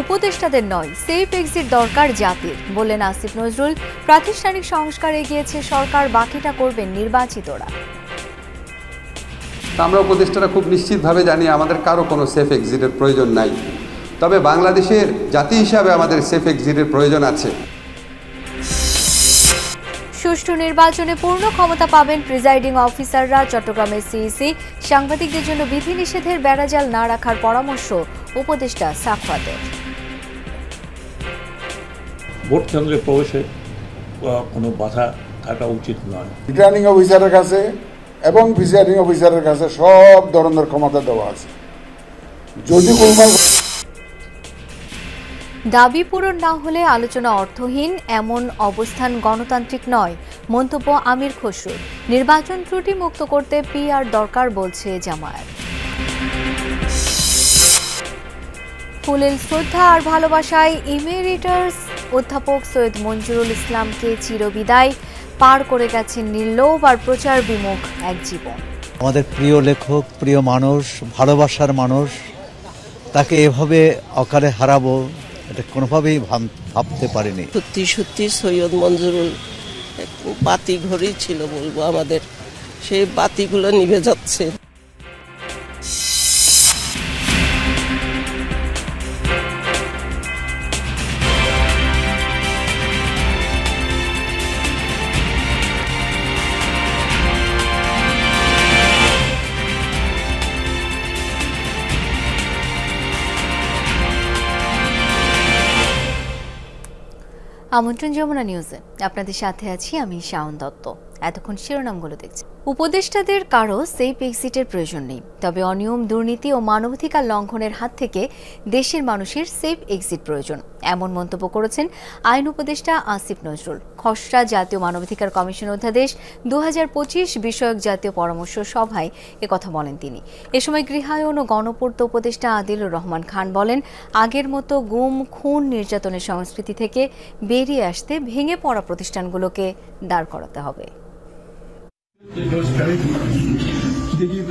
উপদেষ্টাদের নয়, safe exit দরকার জাতির, বললেন আসিফ নজরুল। প্রাতিষ্ঠানিক সংস্কারে এগিয়েছে সরকার, বাকিটা করবেন নির্বাচিতরা। আমরা উপদেষ্টারা খুব নিশ্চিতভাবে জানি আমাদের কারো কোনো সেফ এক্সিটের প্রয়োজন নাই, তবে বাংলাদেশের জাতি হিসাবে আমাদের সেফ এক্সিটের প্রয়োজন আছে। সুষ্ঠু নির্বাচনে পূর্ণ ক্ষমতা পাবেন প্রিজাইডিং অফিসাররা। চট্টগ্রামের সিইসি সাংবাদিকদের জন্য বিধিনিষেধের বেড়াজাল না রাখার পরামর্শ উপদেষ্টা সাখাওয়াতের। ভোট কেন্দ্রে প্রবেশে কোনো বাধা থাকা উচিত নয়। রিটার্নিং অফিসারের কাছে এবং প্রিজাইডিং অফিসারের কাছে সব ধরনের ক্ষমতা দেওয়া আছে। যদি দাবি পূরণ না হলে আলোচনা অর্থহীন, এমন অবস্থান গণতান্ত্রিক নয়, মন্তব্য আমির খসরুর। নির্বাচন ত্রুটি মুক্ত করতে পিআর দরকার বলছে জামায়াত। ফুলেল শ্রদ্ধা আর ভালোবাসায় ইমেরিটাস অধ্যাপক সৈয়দ মঞ্জুরুল ইসলামকে চিরবিদায়। পার করে গেছেন নির্লোভ আর প্রচার বিমুখ এক জীবন। আমাদের প্রিয় লেখক, প্রিয় মানুষ, ভালোবাসার মানুষ, তাকে এভাবে অকালে হারাবো এটা কোনোভাবেই ভাবতে পারিনি। সত্যি সত্যি সৈয়দ মঞ্জুরুল বাতি ঘড়ি ছিল বলবো আমাদের, সেই বাতিগুলো নিভে যাচ্ছে। আমন্ত্রণ যমুনা নিউজে আপনাদের সাথে আছি আমি শাওন দত্ত। এতক্ষণ শিরোনামগুলো দেখছি। উপদেষ্টাদের কারো সেফ এক্সিটের প্রয়োজন নেই, তবে অনিয়ম, দুর্নীতি ও মানবাধিকার লঙ্ঘনের হাত থেকে দেশের মানুষের সেফ এক্সিট প্রয়োজন, এমন মন্তব্য করেছেন আইন উপদেষ্টা আসিফ নজরুল। খসড়া জাতীয় মানবাধিকার কমিশন অধ্যাদেশ 2025 বিষয়ক জাতীয় পরামর্শ সভায় একথা বলেন তিনি। এ সময় গৃহায়ন ও গণপূর্ত উপদেষ্টা আদিলুর রহমান খান বলেন, আগের মতো গুম, খুন, নির্যাতনের সংস্কৃতি থেকে বেরিয়ে আসতে ভেঙে পড়া প্রতিষ্ঠানগুলোকে দাঁড় করাতে হবে।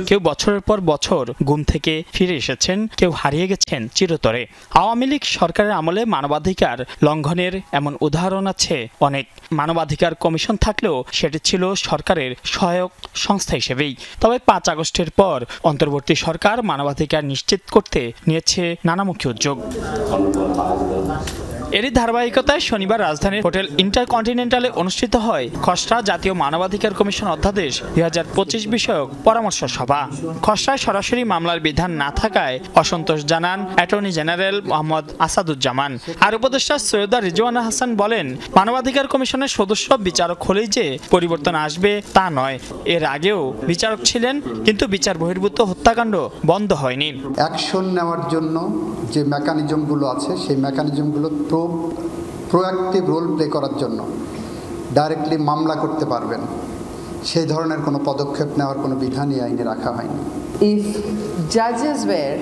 কেউ বছরের পর বছর গুম থেকে ফিরে এসেছেন, কেউ হারিয়ে গেছেন চিরতরে। আওয়ামী লীগ সরকারের আমলে মানবাধিকার লঙ্ঘনের এমন উদাহরণ আছে অনেক। মানবাধিকার কমিশন থাকলেও সেটি ছিল সরকারের সহায়ক সংস্থা হিসেবেই। তবে 5 আগস্টের পর অন্তর্বর্তী সরকার মানবাধিকার নিশ্চিত করতে নিয়েছে নানামুখী উদ্যোগ। এরই ধারাবাহিকতায় শনিবার রাজধানীর হোটেল ইন্টারকন্টিনেন্টালে অনুষ্ঠিত হয় খসড়া জাতীয় মানবাধিকার কমিশন অধ্যাদেশ 2025 বিষয়ক পরামর্শ সভা। খসড়ায় সরাসরি মামলার বিধান না থাকায় অসন্তোষ জানান অ্যাটর্নি জেনারেল মোহাম্মদ আসাদুজ্জামান। আর উপদেষ্টা সৈয়দা রিজওয়ানা হাসান বলেন, মানবাধিকার কমিশনের সদস্য বিচারক হলেই যে পরিবর্তন আসবে তা নয়। এর আগেও বিচারক ছিলেন, কিন্তু বিচার বহির্ভূত হত্যাকাণ্ড বন্ধ হয়নি। অ্যাকশন নেওয়ার জন্য যে মেকানিজমগুলো আছে সেই মেকানিজমগুলো প্রোঅ্যাক্টিভ রোল প্লে করার জন্য ডাইরেক্টলি মামলা করতে পারবেন, সেই ধরনের কোনো পদক্ষেপ নেওয়ার কোনো বিধানই আইনে রাখা হয়নি। If judges were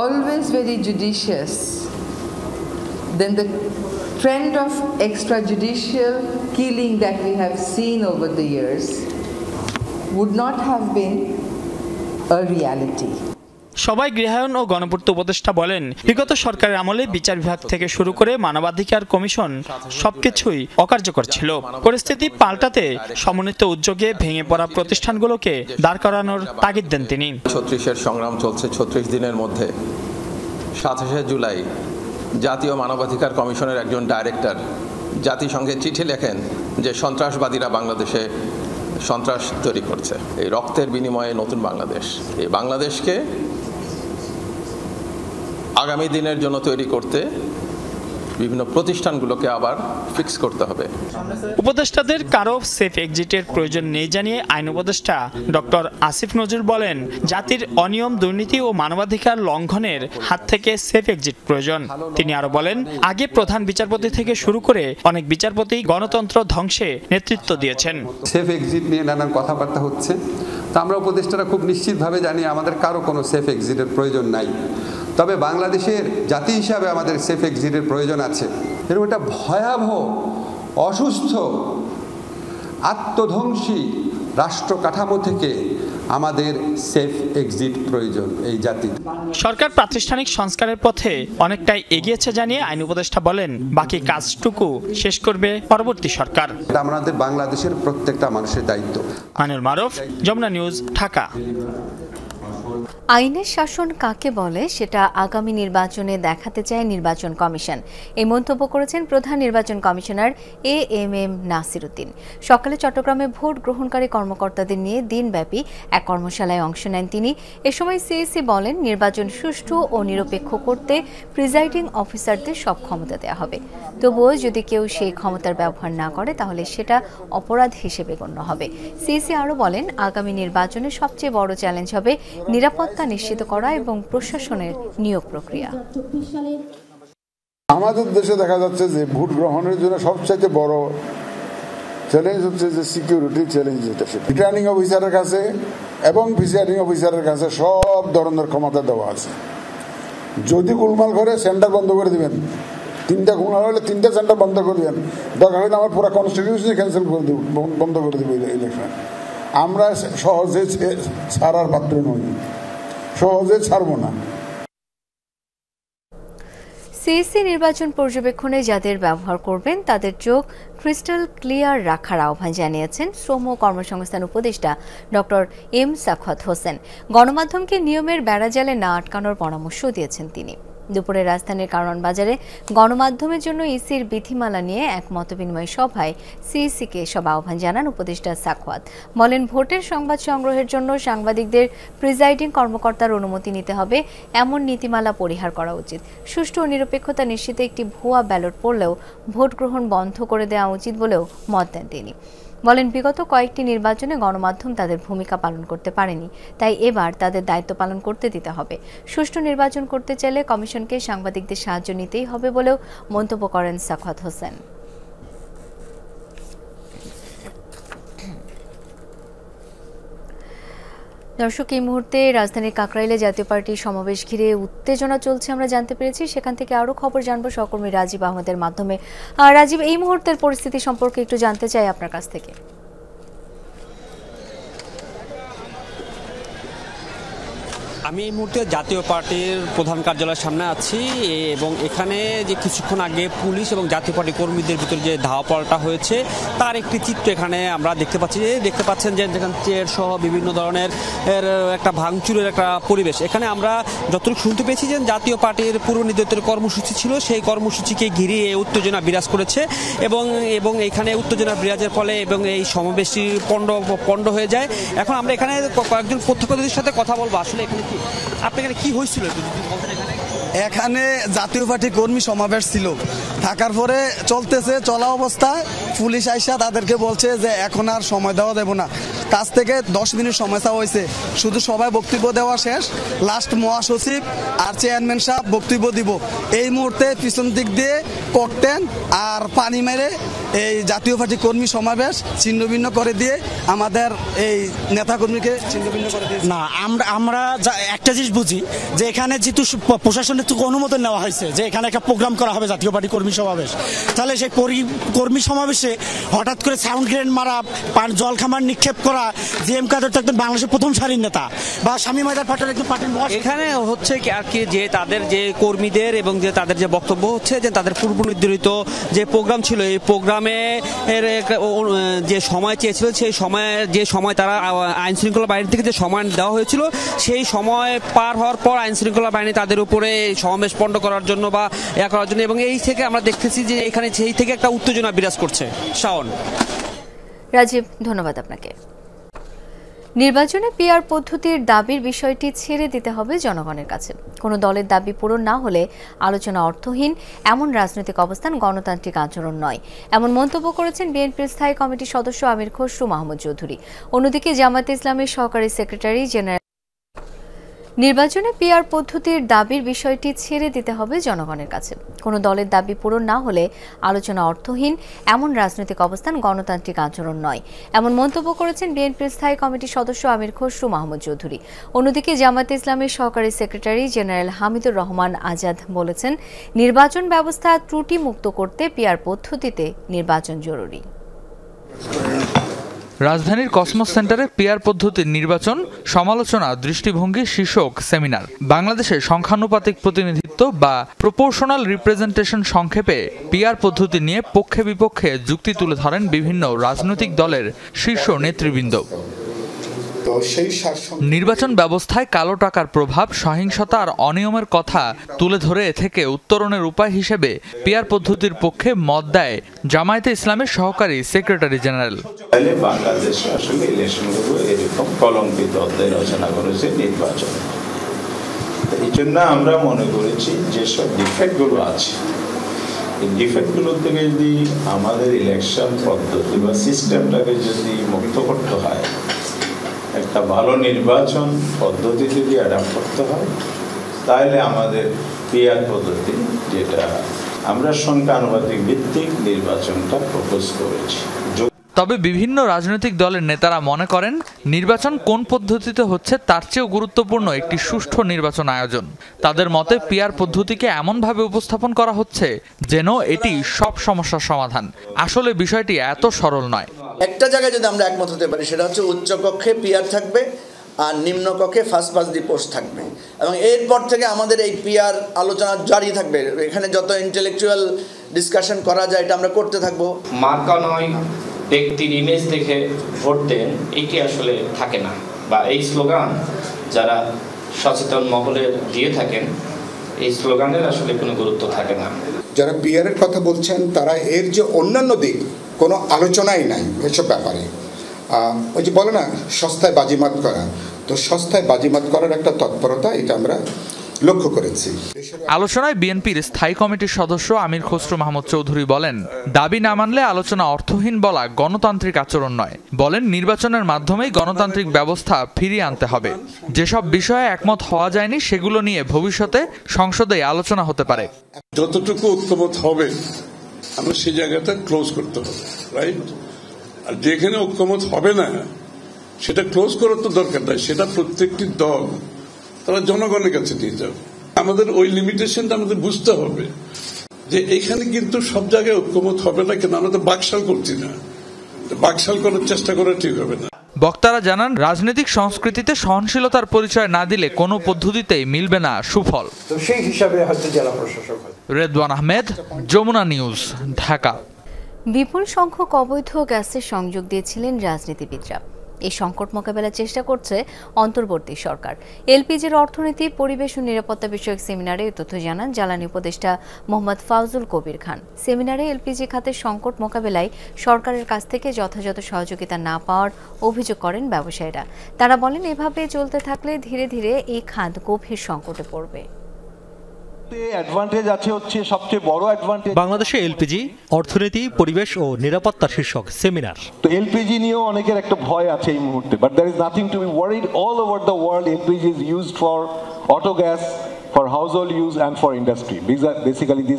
always very judicious, then the trend of extrajudicial killing that we have seen over the years would not have been a reality. সবাই গৃহায়ন ও গণপূর্ত উপদেষ্টা বলেন, বিগত সরকারের আমলে বিচার বিভাগ থেকে শুরু করে মানবাধিকার কমিশন সবকিছুই অকার্যকর ছিল। পরিস্থিতি পাল্টাতে সমন্বিত উদ্যোগে ভেঙে পড়া প্রতিষ্ঠানগুলোকে দাঁড় করানোর তাগিদ দেন তিনি। 36-এর সংগ্রাম চলছে 36 দিনের মধ্যে। 27শে জুলাই জাতীয় মানবাধিকার কমিশনের একজন ডাইরেক্টর জাতিসংঘে চিঠি লেখেন যে সন্ত্রাসবাদীরা বাংলাদেশে সন্ত্রাস তৈরি করছে। এই রক্তের বিনিময়ে নতুন বাংলাদেশ, এই বাংলাদেশকে আগামী দিনের জন্য তৈরি করতে বিভিন্ন প্রতিষ্ঠানগুলোকে আবার ফিক্স করতে হবে। উপদেষ্টাদের কারো সেফ এক্সিটের প্রয়োজন নেই জানিয়ে আইন উপদেষ্টা ডক্টর আসিফ নজরুল বলেন, জাতির অনিয়ম, দুর্নীতি ও মানবাধিকার লঙ্ঘনের হাত থেকে সেফ এক্সিট প্রয়োজন। তিনি আরো বলেন, আগে প্রধান বিচারপতি থেকে শুরু করে অনেক বিচারপতি গণতন্ত্র ধ্বংসে নেতৃত্ব দিয়েছেন। সেফ এক্সিট নিয়ে নানান কথাবার্তা হচ্ছে, তা আমরা উপদেষ্টারা খুব নিশ্চিতভাবে জানি আমাদের কারো কোনো সেফ এক্সিটের প্রয়োজন নাই, তবে বাংলাদেশের জাতি হিসাবে আমাদের সেফ এক্সিটের প্রয়োজন আছে। এরকম একটা ভয়াবহ, অসুস্থ, আত্মধ্বংসী রাষ্ট্র কাঠামো থেকে আমাদের সেফ এক্সিট প্রয়োজন এই জাতি। সরকার প্রাতিষ্ঠানিক সংস্কারের পথে অনেকটাই এগিয়েছে জানিয়ে আইন উপদেষ্টা বলেন, বাকি কাজটুকু শেষ করবে পরবর্তী সরকার। এটা আমাদের বাংলাদেশের প্রত্যেকটা মানুষের দায়িত্ব। আনিল মারুফ, যমুনা নিউজ, ঢাকা। আইনের শাসন কাকে বলে সেটা আগামী নির্বাচনে দেখাতে চায় নির্বাচন কমিশন। এই মন্তব্য করেছেন প্রধান নির্বাচন কমিশনার AMM নাসির উদ্দিন। সকালে চট্টগ্রামে ভোট গ্রহণকারী কর্মকর্তাদের নিয়ে দিনব্যাপী এক কর্মশালায় অংশ নেন তিনি। এ সময় সিইসি বলেন, নির্বাচন সুষ্ঠু ও নিরপেক্ষ করতে প্রিজাইডিং অফিসারদের সব ক্ষমতা দেওয়া হবে। তবুও যদি কেউ সেই ক্ষমতার ব্যবহার না করে তাহলে সেটা অপরাধ হিসেবে গণ্য হবে। সিইসি আরও বলেন, আগামী নির্বাচনে সবচেয়ে বড় চ্যালেঞ্জ হবে নিরাপত্তা নিশ্চিত করা এবং প্রশাসনের নিয়োগ প্রক্রিয়া। আমাদের দেশে দেখা যাচ্ছে যে ভোট গ্রহণের জন্য সবচেয়ে বড় চ্যালেঞ্জ হচ্ছে যে সিকিউরিটি চ্যালেঞ্জ, যেটা রিটার্নিং অফিসারের কাছে এবং প্রিসাইডিং অফিসারের কাছে সব ধরনের ক্ষমতা দেওয়া আছে। যদি গোলমাল করে সেন্টার বন্ধ করে দিবেন, 3টা গোলমাল হলে 3টা সেন্টার বন্ধ করে দিবেন, দরকার হলে আমার পুরো কনস্টিটিউশন ক্যান্সেল করে দেব, বন্ধ করে দেবো ইলেকশন। আমরা সহজে ছাড়ার পাত্র নই, সহজে ছাড়বো না। সিইসি নির্বাচন পর্যবেক্ষণে যাদের ব্যবহার করবেন তাদের চোখ ক্রিস্টাল ক্লিয়ার রাখার আহ্বান জানিয়েছেন শ্রম ও কর্মসংস্থান উপদেষ্টা ডক্টর এম সাখাওয়াত হোসেন। গণমাধ্যমকে নিয়মের বেড়াজালে না আটকানোর পরামর্শ দিয়েছেন তিনি। দুপুরে রাজধানীর কারওয়ান বাজারে গণমাধ্যমের জন্য ইসির বিধিমালা নিয়ে এক মতবিনিময় সভায় সিইসিকে এসব আহ্বান জানান উপদেষ্টা সাখাওয়াত। বলেন, ভোটের সংবাদ সংগ্রহের জন্য সাংবাদিকদের প্রিজাইডিং কর্মকর্তার অনুমতি নিতে হবে, এমন নীতিমালা পরিহার করা উচিত। সুষ্ঠু ও নিরপেক্ষতা নিশ্চিতে একটি ভুয়া ব্যালট পড়লেও ভোট গ্রহণ বন্ধ করে দেওয়া উচিত বলেও মত দেন তিনি। বলেন, বিগত কয়েকটি নির্বাচনে গণমাধ্যম তাদের ভূমিকা পালন করতে পারেনি, তাই এবার তাদের দায়িত্ব পালন করতে দিতে হবে। সুষ্ঠু নির্বাচন করতে চাইলে কমিশনকে সাংবাদিকদের সাহায্য নিতেই হবে বলেও মন্তব্য করেন সাখাওয়াত হোসেন। দর্শক, এই মুহূর্তে রাজধানীর কাকরাইলে জাতীয় পার্টির সমাবেশ ঘিরে উত্তেজনা চলছে আমরা জানতে পেরেছি। সেখান থেকে আরও খবর জানবো সহকর্মী রাজীব আহমেদের মাধ্যমে। রাজীব, এই মুহূর্তের পরিস্থিতি সম্পর্কে একটু জানতে চাই আপনার কাছ থেকে। আমি এই মুহূর্তে জাতীয় পার্টির প্রধান কার্যালয়ের সামনে আছি এবং এখানে যে কিছুক্ষণ আগে পুলিশ এবং জাতীয় পার্টি কর্মীদের ভিতরে যে ধাওয়া পাল্টা হয়েছে তার একটি চিত্র এখানে আমরা দেখতে পাচ্ছেন যে যেখানে চেয়ার সহ বিভিন্ন ধরনের একটা ভাঙচুরের একটা পরিবেশ। এখানে আমরা যতটুকু শুনতে পেয়েছি যে জাতীয় পার্টির পূর্ব নির্ধারিত কর্মসূচি ছিল, সেই কর্মসূচিকে ঘিরে উত্তেজনা বিরাজ করেছে এবং এখানে উত্তেজনা বিরাজের ফলে এবং এই সমাবেশটি পণ্ড হয়ে যায়। এখন আমরা এখানে কয়েকজন প্রত্যক্ষদর্শীর সাথে কথা বলবো। আসলে এখানে আপনি এখানে কি হয়েছিল? এখানে জাতীয় পার্টি কর্মী সমাবেশ ছিল, থাকার পরে চলা অবস্থায় পুলিশ আইসা তাদেরকে বলছে যে এখন আর সময় দেওয়া দেব না। কাছ থেকে 10 মিনিট সময় চাওয়া হয়েছে, শুধু সবাই বক্তব্য দেওয়া শেষ, লাস্ট মহাসচিব আর চেয়ারম্যান সাহেব বক্তব্য দিব। এই মুহূর্তে পিছন দিক দিয়ে ককটেল আর পানি মেরে এই জাতীয় পার্টি কর্মী সমাবেশ ছিন্নভিন্ন করে দিয়ে আমাদের এই নেতাকর্মীকে ছিন্নভিন্ন করে দিয়ে। না, আমরা একটা জিনিস বুঝি যে এখানে যেহেতু প্রশাসনের থেকে অনুমোদন নেওয়া হয়েছে যে এখানে একটা প্রোগ্রাম করা হবে জাতীয় পার্টি কর্মী সমাবেশ, তাহলে সেই কর্মী সমাবেশে হঠাৎ করে সাউন্ড গ্রেনেড মারা, জলখামার নিক্ষেপ করা, জিএম কাদের তো একজন বাংলাদেশের প্রথম সারির নেতা, বা শামীম হায়দার পাটোয়ারি একজন পার্টির এখানে হচ্ছে আর কি যে তাদের যে কর্মীদের এবং যে তাদের যে বক্তব্য হচ্ছে যে তাদের পূর্ব নির্ধারিত যে প্রোগ্রাম ছিল, এই প্রোগ্রামে যে সময় চেয়েছিল সেই সময় তারা আইন শৃঙ্খলা বাহিনী থেকে যে সময় দেওয়া হয়েছিল সেই সময় পার হওয়ার পর আইন শৃঙ্খলা বাহিনী তাদের উপরে সমাবেশ পণ্ড করার জন্য বা করার জন্য, এবং এই থেকে আমরা দেখতেছি যে এখানে সেই থেকে একটা উত্তেজনা বিরাজ করছে। শাওন। রাজীব, ধন্যবাদ আপনাকে। নির্বাচনে পিআর পদ্ধতির দাবির বিষয়টি ছেড়ে দিতে হবে জনগণের কাছে। কোনো দলের দাবি পূরণ না হলে আলোচনা অর্থহীন, এমন রাজনৈতিক অবস্থান গণতান্ত্রিক আচরণ নয়, এমন মন্তব্য করেছেন বিএনপির স্থায়ী কমিটির সদস্য আমির খসরু মাহমুদ চৌধুরী। অন্যদিকে জামায়াতে ইসলামীর সহকারী সেক্রেটারি জেনারেল নির্বাচনে পিআর পদ্ধতির দাবির বিষয়টি ছেড়ে দিতে হবে জনগণের কাছে। কোনো দলের দাবি পূরণ না হলে আলোচনা অর্থহীন, এমন রাজনৈতিক অবস্থান গণতান্ত্রিক আচরণ নয়, এমন মন্তব্য করেছেন বিএনপির স্থায়ী কমিটির সদস্য আমির খসরু মাহমুদ চৌধুরী। অন্যদিকে জামায়াতে ইসলামীর সহকারী সেক্রেটারি জেনারেল হামিদুর রহমান আজাদ বলেছেন, নির্বাচন ব্যবস্থা ত্রুটি মুক্ত করতে পিআর পদ্ধতিতে নির্বাচন জরুরি। রাজধানীর কসমোস সেন্টারে পিআর পদ্ধতির নির্বাচন সমালোচনা দৃষ্টিভঙ্গি শীর্ষক সেমিনার। বাংলাদেশের সংখ্যানুপাতিক প্রতিনিধিত্ব বা প্রপোর্শনাল রিপ্রেজেন্টেশন সংক্ষেপে পিআর পদ্ধতি নিয়ে পক্ষে বিপক্ষে যুক্তি তুলে ধরেন বিভিন্ন রাজনৈতিক দলের শীর্ষ নেতৃবৃন্দ। নির্বাচন ব্যবস্থায় কালো টাকার প্রভাব, সহিংসতা আর অনিয়মের কথা তুলে ধরে এ থেকে উত্তরণের উপায় হিসেবে পিআর পদ্ধতির পক্ষে মত দেয় জামায়াতে ইসলামের সহকারী সেক্রেটারি জেনারেল। বাংলাদেশে আসলে ইলেকশনগুলো এরকম কলঙ্কিত অধ্যায় রচনা করেছে নির্বাচন। এই জন্য আমরা মনে করেছি যেসব ডিফেক্টগুলো আছে, এই ডিফেক্টগুলো থেকে যদি আমাদের ইলেকশন পদ্ধতি বা সিস্টেমটাকে যদি মুক্ত করতে হয়, একটা ভালো নির্বাচন পদ্ধতি যদি অ্যাডাপ্ট করতে হয়, তাহলে আমাদের পিআর পদ্ধতি, যেটা আমরা সংখ্যানুপাতিক ভিত্তিক নির্বাচনটা প্রপোজ করেছি। তবে বিভিন্ন রাজনৈতিক দলের নেতারা মনে করেন নির্বাচন কোন পদ্ধতিতে হচ্ছে তার চেয়েও গুরুত্বপূর্ণ একটি সুষ্ঠু নির্বাচন আয়োজন। তাদের মতে পিআর পদ্ধতিকে এমনভাবে উপস্থাপন করা হচ্ছে যেন এটি সব সমস্যার সমাধান। আসলে বিষয়টি এত সরল নয়। একটা জায়গায় যদি আমরা একমত হতে পারি, সেটা হচ্ছে উচ্চ কক্ষে পিআর থাকবে আর নিম্ন কক্ষে ফার্স্ট পাস দি পোস্ট থাকবে, এবং এরপর থেকে আমাদের এই পিআর আলোচনা জারি থাকবে। এখানে যত ইন্টেলেকচুয়াল ডিসকাশন করা যায় এটা আমরা করতে থাকবো। মার্কা নয় ব্যক্তির ইমেজ দেখে ভোট দেন, এটি আসলে থাকে না, বা এই স্লোগান যারা সচেতন মহলে দিয়ে থাকেন, এই স্লোগানের আসলে কোনো গুরুত্ব থাকে না। যারা পিআর এর কথা বলছেন তারা এর যে অন্যান্য দিক কোনো আলোচনাই নাই এসব ব্যাপারে। ওই যে বলে না সস্তায় বাজিমাত করা, তো সস্তায় বাজিমাত করার একটা তৎপরতা এটা আমরা লক্ষ্য করেছি। আলোচনায় বিএনপির স্থায়ী কমিটির সদস্য আমির খসরু মাহমুদ চৌধুরী বলেন, দাবি না মানলে আলোচনা অর্থহীন বলা গণতান্ত্রিক আচরণ নয়। বলেন নির্বাচনের মাধ্যমেই গণতান্ত্রিক ব্যবস্থা ফিরিয়ে আনতে হবে। যেসব বিষয়ে একমত হওয়া যায়নি সেগুলো নিয়ে ভবিষ্যতে সংসদে আলোচনা হতে পারে। যতটুকু ঐক্যমত হবে আমরা সেই জায়গাটা ক্লোজ করতে হবে, রাইট? আর যেখানে ঐক্যমত হবে না সেটা ক্লোজ করার তো দরকার নাই, সেটা প্রত্যেকটি দল তারা জনগণের কাছে দিয়ে যাবে। আমাদের ওই লিমিটেশনটা আমাদের বুঝতে হবে যে এখানে কিন্তু সব জায়গায় ঐক্যমত হবে না, কিন্তু আমরা তো বাকশাল করছি না, বাকশাল করার চেষ্টা করা ঠিক হবে না। বক্তারা জানান রাজনৈতিক সংস্কৃতিতে সহনশীলতার পরিচয় না দিলে কোনো পদ্ধতিতেই মিলবে না সুফল। তো সেই হিসাবে হয়তো জেলা প্রশাসক। রেদওয়ান আহমেদ, যমুনা নিউজ, ঢাকা। বিপুল সংখ্যক অবৈধ গ্যাসের সংযোগ দিয়েছিলেন রাজনীতিবিদরা। এই সংকট মোকাবেলার চেষ্টা করছে অন্তর্বর্তী সরকার। এলপিজির অর্থনীতি, পরিবেশ ও নিরাপত্তা বিষয়ক সেমিনারে এই তথ্য জানান জ্বালানি উপদেষ্টা মোহাম্মদ ফাউজুল কবির খান। সেমিনারে এলপিজি খাতের সংকট মোকাবেলায় সরকারের কাছ থেকে যথাযথ সহযোগিতা না পাওয়ার অভিযোগ করেন ব্যবসায়ীরা। তারা বলেন এভাবে চলতে থাকলে ধীরে ধীরে এই খাত গভীর সংকটে পড়বে। বাংলাদেশে এলপিজি, অর্থনীতি, পরিবেশ ও নিরাপত্তা শীর্ষক সেমিনার। তো এলপিজি নিয়েও অনেকের একটা ভয় আছে এই মুহূর্তে, but there is nothing to be worried. All over the world LPG is used for auto gas, for household use and for industry. These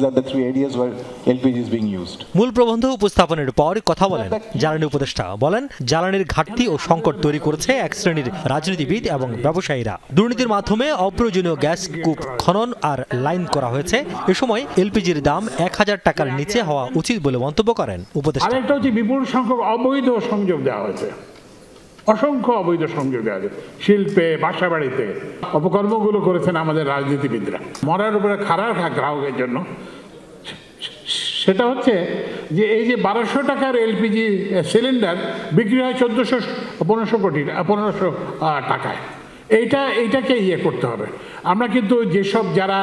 are the three areas where LPG is being used. মূল প্রবন্ধ উপস্থাপনের পর কথা বলেন জ্বালানি উপদেষ্টা। বলেন জ্বালানির ঘাটতি ও সংকট তৈরি করেছে এক শ্রেণীর রাজনীতিবিদ এবং ব্যবসায়ীরা। দুর্নীতির মাধ্যমে অপ্রয়োজনীয় গ্যাস কূপ খনন আর লাইন করা হয়েছে। এ সময় এলপিজির দাম 1000 টাকার নিচে হওয়া উচিত বলে মন্তব্য করেন উপদেষ্টা। আরেকটা হচ্ছে বিপুল সংখ্যক অবৈধ সংযোগ দেওয়া হয়েছে, অসংখ্য অবৈধ সংযোগ দেওয়া হয়েছে শিল্পে, বাসা বাড়িতে। অপকর্মগুলো করেছেন আমাদের রাজনীতিবিদরা মরার উপরে খাড়া গ্রাহকের জন্য। সেটা হচ্ছে যে এই যে 1200 টাকার এলপিজি সিলিন্ডার বিক্রি হয় 1500 টাকায়। এইটাকে করতে হবে। আমরা কিন্তু যেসব যারা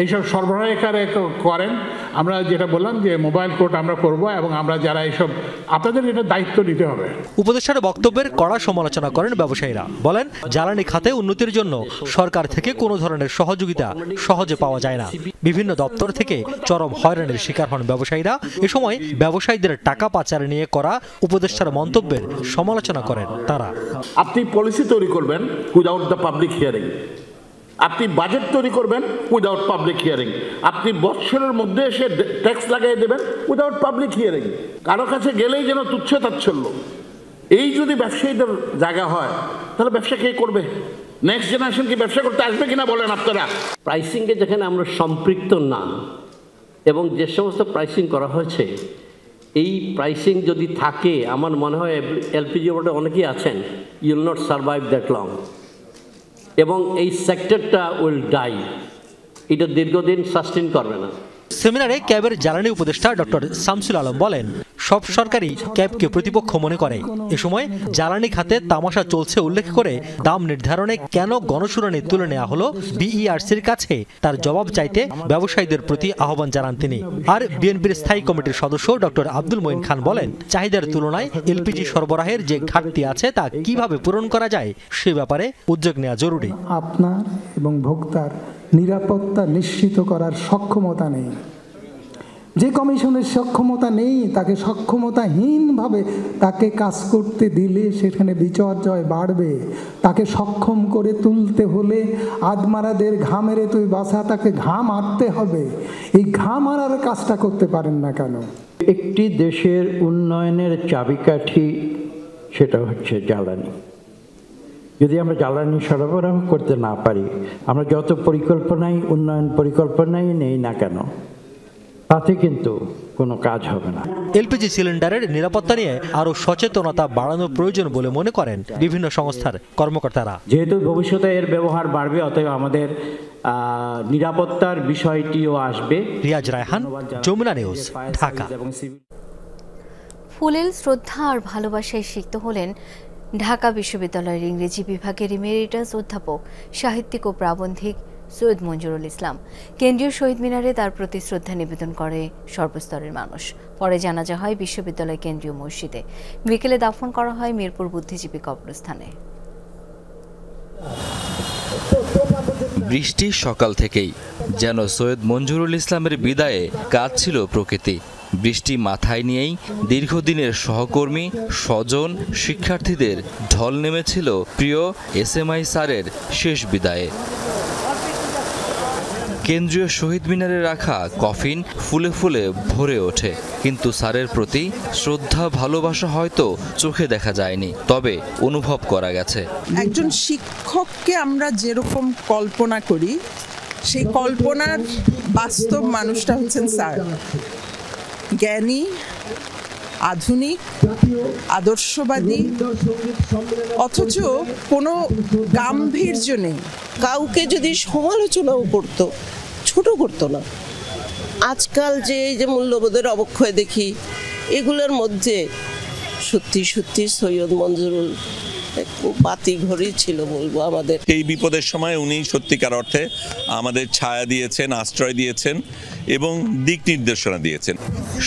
এইসব সরবরাহকারী করেন, আমরা যেটা বললাম যে মোবাইল কোর্ট আমরা করব, এবং আমরা যারা এইসব আপনাদের এটা দায়িত্ব নিতে হবে। উপদেষ্টার বক্তব্যের কড়া সমালোচনা করেন ব্যবসায়ীরা। বলেন জ্বালানি খাতে উন্নতির জন্য সরকার থেকে কোনো ধরনের সহযোগিতা সহজে পাওয়া যায় না। বিভিন্ন দপ্তর থেকে চরম হয়রানির শিকার হন ব্যবসায়ীরা। এ সময় ব্যবসায়ীদের টাকা পাচার নিয়ে করা উপদেষ্টার মন্তব্যের সমালোচনা করেন তারা। আপনি পলিসি তৈরি করবেন উইদাউট দ্য পাবলিক হিয়ারিং, আপনি বাজেট তৈরি করবেন উইদাউট পাবলিক হিয়ারিং, আপনি বৎসরের মধ্যে এসে ট্যাক্স লাগিয়ে দেবেন উইদাউট পাবলিক হিয়ারিং। কারো কাছে গেলেই যেন তুচ্ছ তাচ্ছল্য। এই যদি ব্যবসায়ীদের জায়গা হয় তাহলে ব্যবসা কে করবে? নেক্সট জেনারেশন কি ব্যবসা করতে আসবে কিনা বলেন আপনারা? প্রাইসিংয়ে যেখানে আমরা সম্পৃক্ত না, এবং যে সমস্ত প্রাইসিং করা হয়েছে এই প্রাইসিং যদি থাকে, আমার মনে হয় এলপিজি বোর্ডে অনেকেই আছেন, ইউল নট সার্ভাইভ দ্যাট লং, এবং এই সেক্টরটা উইল ডাই, এটা দীর্ঘদিন সাস্টেন করবে না। সেমিনারে ক্যাবের জ্বালানি উপদেষ্টা ডক্টর শামসুল আলম বলেন, সব সরকারই ক্যাবকে প্রতিপক্ষ মনে করে। এ সময় জ্বালানি খাতে তামাশা চলছে উল্লেখ করে দাম নির্ধারণে কেন গণশুনানি তুলে নেওয়া হলো বিইআরসির কাছে তার জবাব চাইতে ব্যবসায়ীদের প্রতি আহ্বান জানান তিনি। আর বিএনপির স্থায়ী কমিটির সদস্য ডক্টর আব্দুল মঈন খান বলেন, চাহিদার তুলনায় এলপিজি সরবরাহের যে ঘাটতি আছে তা কিভাবে পূরণ করা যায় সে ব্যাপারে উদ্যোগ নেওয়া জরুরি। আপনার এবং ভোক্তার নিরাপত্তা নিশ্চিত করার সক্ষমতা নেই। যে কমিশনের সক্ষমতা নেই, তাকে সক্ষমতাহীনভাবে তাকে কাজ করতে দিলে সেখানে বিপর্যয় বাড়বে। তাকে সক্ষম করে তুলতে হলে আদমারাদের ঘামেরে তুই বাসা, তাকে ঘাম আঁটতে হবে। এই ঘাম আনার কাজটা করতে পারেন না কেন? একটি দেশের উন্নয়নের চাবিকাঠি সেটা হচ্ছে জ্বালানি। যদি আমরা জ্বালানি সরবরাহ করতে না পারি, আমরা যত পরিকল্পনাই উন্নয়ন পরিকল্পনাই নেই না কেন, তাতে কিন্তু কোনো কাজ হবে না। এলপিজি সিলিন্ডারের নিরাপত্তা নিয়ে আরো সচেতনতা বাড়ানোর প্রয়োজন বলে মনে করেন বিভিন্ন সংস্থার কর্মকর্তারা। যেহেতু ভবিষ্যতে এর ব্যবহার বাড়বে, অতএব আমাদের নিরাপত্তার বিষয়টিও আসবে। রিয়াজ রায়হান, যমুনা নিউজ, ঢাকা। ফুলেল শ্রদ্ধা আর ভালোবাসায় সিক্ত হলেন ঢাকা বিশ্ববিদ্যালয়ের ইংরেজি বিভাগের ইমেরিটাস অধ্যাপক, সাহিত্যিক ও প্রাবন্ধিক সৈয়দ মঞ্জুরুল ইসলাম। কেন্দ্রীয় শহীদ মিনারে তার প্রতি শ্রদ্ধা নিবেদন করে সর্বস্তরের মানুষ। পরে জানাজা হয় বিশ্ববিদ্যালয় কেন্দ্রীয় মসজিদে। বিকেলে দাফন করা হয় মিরপুর বুদ্ধিজীবী কবরস্থানে। বৃষ্টি সকাল থেকেই, যেন সৈয়দ মঞ্জুরুল ইসলামের বিদায়ে কাঁদছিল প্রকৃতি। বৃষ্টি মাথায় নিয়েই দীর্ঘদিনের সহকর্মী, স্বজন, শিক্ষার্থীদের ঢল নেমেছিল প্রিয় এসএমআই স্যারের শেষ বিদায়ে। কেন্দ্রীয় শহীদ মিনারে রাখা কফিন ফুলে ফুলে ভরে ওঠে, কিন্তু স্যারের প্রতি শ্রদ্ধা ভালোবাসা হয়তো চোখে দেখা যায়নি, তবে অনুভব করা গেছে। একজন শিক্ষককে আমরা যেরকম কল্পনা করি, সেই কল্পনার বাস্তব মানুষটা হচ্ছেন স্যার। জ্ঞানী, আধুনিক, আদর্শবাদী, অথচ কোনো গাম্ভীর্য নেই। কাউকে যদি সমালোচনাও করতো, ছোট করতো না। আজকাল যে মূল্যবোধের অবক্ষয় দেখি, এগুলোর মধ্যে সত্যি সত্যি সৈয়দ মঞ্জুরুল বাতি ঘড়ি ছিল বলবো আমাদের। এই বিপদের সময় উনি সত্যিকার অর্থে আমাদের ছায়া দিয়েছেন, আশ্রয় দিয়েছেন এবং দিক নির্দেশনা দিয়েছেন।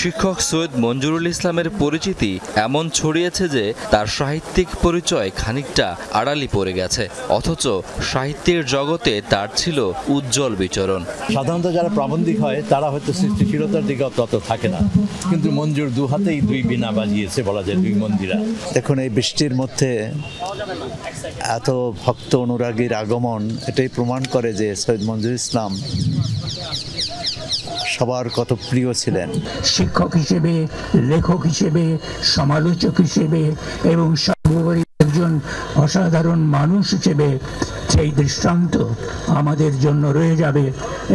শিক্ষক সৈয়দ মঞ্জুরুল ইসলামের পরিচিতি এমন ছড়িয়েছে যে তার সাহিত্যিক পরিচয় খানিকটা আড়ালি পড়ে গেছে, অথচ সাহিত্যের জগতে তার ছিল উজ্জ্বল বিচরণ। সাধারণত যারা প্রাবন্ধিক হয় তারা হয়তো সৃষ্টিশীলতার দিকে তত থাকে না, কিন্তু মঞ্জুর দু হাতেই দুই বীণা বাজিয়েছে বলা যায়, দুই মন্দিরা। দেখুন, এই বৃষ্টির মধ্যে এত ভক্ত অনুরাগীর আগমন এটাই প্রমাণ করে যে সৈয়দ মঞ্জুরুল ইসলাম সবার কত প্রিয় ছিলেন। শিক্ষক হিসেবে, লেখক হিসেবে, সমালোচক হিসেবে এবং সর্বোপরি একজন অসাধারণ মানুষ হিসেবে সেই দৃষ্টান্ত আমাদের জন্য রয়ে যাবে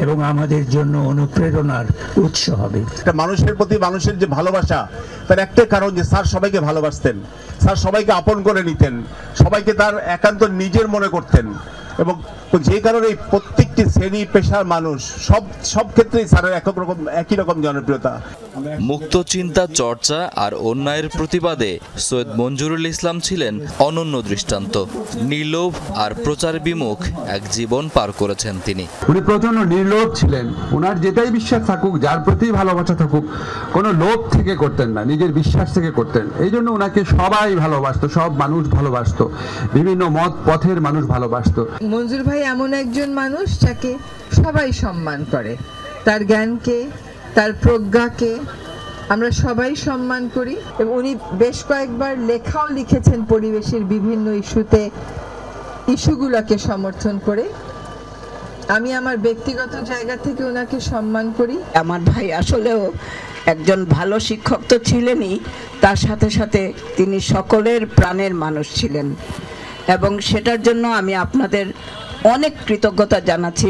এবং আমাদের জন্য অনুপ্রেরণার উৎস হবে। মানুষের প্রতি মানুষের যে ভালোবাসা, তার একটাই কারণ যে স্যার সবাইকে ভালোবাসতেন, স্যার সবাইকে আপন করে নিতেন, সবাইকে তার একান্ত নিজের মনে করতেন, এবং যে কারণে প্রত্যেকটি শ্রেণী পেশার মানুষ সব ক্ষেত্রেই স্যারের একই রকম জনপ্রিয়তা। মুক্ত চিন্তা, চর্চা আর অন্যায়ের প্রতিবাদে সৈয়দ মঞ্জুরুল ইসলাম ছিলেন অনন্য দৃষ্টান্ত। নির্লোভ আর প্রচার বিমুখ এক জীবন পার করেছেন তিনি। উনি প্রচন্ড নির্লোভ ছিলেন। ওনার যেটাই বিশ্বাস থাকুক, যার প্রতি ভালোবাসা থাকুক, কোনো লোভ থেকে করতেন না, নিজের বিশ্বাস থেকে করতেন। এই জন্য ওনাকে সবাই ভালোবাসতো, সব মানুষ ভালোবাসতো, বিভিন্ন মত পথের মানুষ ভালোবাসতো। মঞ্জুর ভাই এমন একজন মানুষ যাকে সবাই সম্মান করে, তার জ্ঞানকে, তার প্রজ্ঞাকে আমরা সবাই সম্মান করি। এবং উনি বেশ কয়েকবার লেখাও লিখেছেন পরিবেশের বিভিন্ন ইস্যুগুলোকে সমর্থন করে। আমি আমার ব্যক্তিগত জায়গা থেকে ওনাকে সম্মান করি। আমার ভাই আসলেও একজন ভালো শিক্ষক তো ছিলেনই, তার সাথে সাথে তিনি সকলের প্রাণের মানুষ ছিলেন, এবং সেটার জন্য আমি আপনাদের অনেক কৃতজ্ঞতা জানাচ্ছি।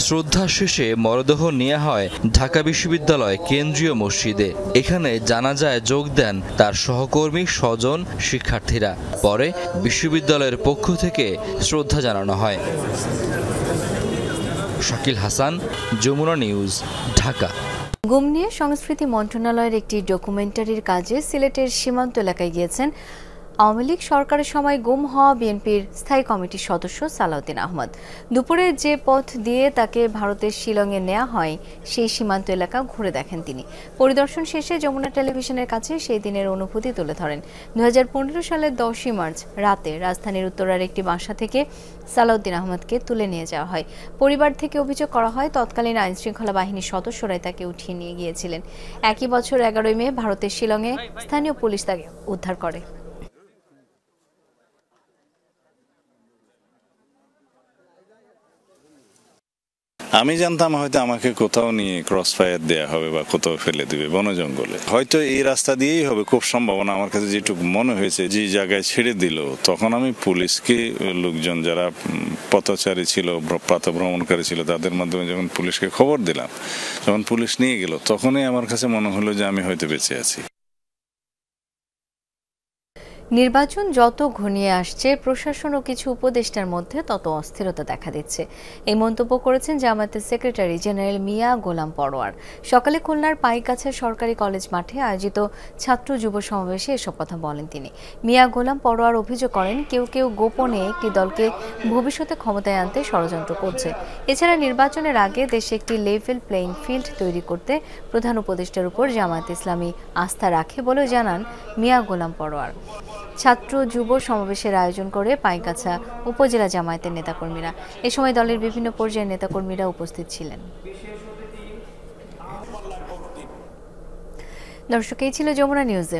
শ্রদ্ধা শেষে মরদেহ নেওয়া হয় ঢাকা বিশ্ববিদ্যালয় কেন্দ্রীয় মসজিদে। এখানে জানাজায় যোগ দেন তার সহকর্মী, স্বজন, শিক্ষার্থীরা। পরে বিশ্ববিদ্যালয়ের পক্ষ থেকে শ্রদ্ধা জানানো হয়। শাকিল হাসান, যমুনা নিউজ, ঢাকা। গুম নিয়ে সংস্কৃতি মন্ত্রণালয়ের একটি ডকুমেন্টারির কাজে সিলেটের সীমান্ত এলাকায় গিয়েছেন আওয়ামী লীগ সরকারের সময় গুম হওয়া বিএনপির স্থায়ী কমিটির সদস্য সালাউদ্দিন আহমদ। দুপুরে যে পথ দিয়ে তাকে ভারতের শিলংয়ে নেওয়া হয় সেই সীমান্ত এলাকা ঘুরে দেখেন তিনি। পরিদর্শন শেষে যমুনা টেলিভিশনের কাছে সেই দিনের অনুভূতি তুলে ধরেন। 2015 সালের 10 মার্চ রাতে রাজধানীর উত্তরার একটি বাসা থেকে সালাউদ্দিন আহমদকে তুলে নিয়ে যাওয়া হয়। পরিবার থেকে অভিযোগ করা হয় তৎকালীন আইনশৃঙ্খলা বাহিনীর সদস্যরাই তাকে উঠিয়ে নিয়ে গিয়েছিলেন। একই বছর 11 মে ভারতের শিলংয়ে স্থানীয় পুলিশ তাকে উদ্ধার করে। আমি জানতাম হয়তো আমাকে কোথাও নিয়ে ক্রস ফায়ার দেওয়া হবে বা কোথাও ফেলে দিবে বন জঙ্গলে, হয়তো এই রাস্তা দিয়েই হবে খুব সম্ভাবনা। আমার কাছে যেটুকু মনে হয়েছে যে জায়গায় ছেড়ে দিল, তখন আমি পুলিশকে, লোকজন যারা পথচারী ছিল, প্রাতঃভ্রমণকারী ছিল, তাদের মাধ্যমে যখন পুলিশকে খবর দিলাম, যখন পুলিশ নিয়ে গেল, তখনই আমার কাছে মনে হলো যে আমি হয়তো বেঁচে আছি। নির্বাচন যত ঘনিয়ে আসছে, প্রশাসন ও কিছু উপদেষ্টার মধ্যে তত অস্থিরতা দেখা দিচ্ছে। এই মন্তব্য করেছেন জামায়াতের সেক্রেটারি জেনারেল মিয়া গোলাম পরোয়ার। সকালে খুলনার পাইকগাছা সরকারি কলেজ মাঠে আয়োজিত ছাত্র যুব সমাবেশে এসব কথা বলেন তিনি। মিয়া গোলাম পরোয়ার অভিযোগ করেন, কেউ কেউ গোপনে একটি দলকে ভবিষ্যতে ক্ষমতায় আনতে ষড়যন্ত্র করছে। এছাড়া নির্বাচনের আগে দেশে একটি লেভেল প্লেইং ফিল্ড তৈরি করতে প্রধান উপদেষ্টার উপর জামায়াত ইসলামী আস্থা রাখে বলে জানান মিয়া গোলাম পরোয়ার। ছাত্র যুব সমাবেশের আয়োজন করে পাইকগাছা উপজেলা জামায়াতের নেতাকর্মীরা। এ সময় দলের বিভিন্ন পর্যায়ের নেতাকর্মীরা উপস্থিত ছিলেন। দর্শক, এই ছিল যমুনা নিউজে।